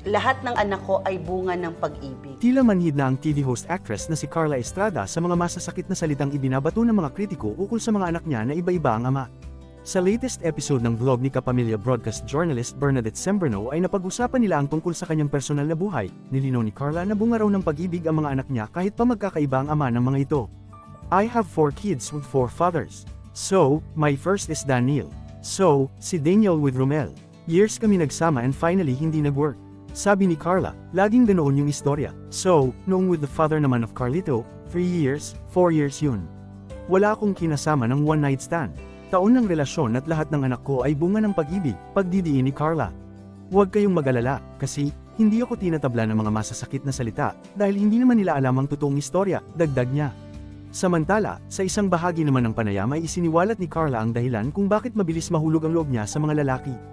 Lahat ng anak ko ay bunga ng pag-ibig. Tila manhid na ang TV host actress na si Carla Estrada sa mga masasakit na salitang ibinabato ng mga kritiko ukol sa mga anak niya na iba-iba ang ama. Sa latest episode ng vlog ni Kapamilya broadcast journalist Bernadette Sembrano ay napag-usapan nila ang tungkol sa kanyang personal na buhay. Nilinaw ni Carla na bunga raw ng pag-ibig ang mga anak niya kahit pa magkakaiba ang ama ng mga ito. I have 4 kids with 4 fathers. So, my first is Daniel. So, si Daniel with Romel. Years kami nagsama and finally hindi nag-work. Sabi ni Carla, laging ganoon yung istorya. So, noong with the father naman of Carlito, 3 years, 4 years yun. Wala akong kinasama ng one night stand. Taon ng relasyon at lahat ng anak ko ay bunga ng pag-ibig, pagdidiin ni Carla. Huwag kayong mag-alala, kasi hindi ako tinatabla ng mga masasakit na salita, dahil hindi naman nila alam ang totoong istorya, dagdag niya. Samantala, sa isang bahagi naman ng panayam ay isiniwalat ni Carla ang dahilan kung bakit mabilis mahulog ang loob niya sa mga lalaki.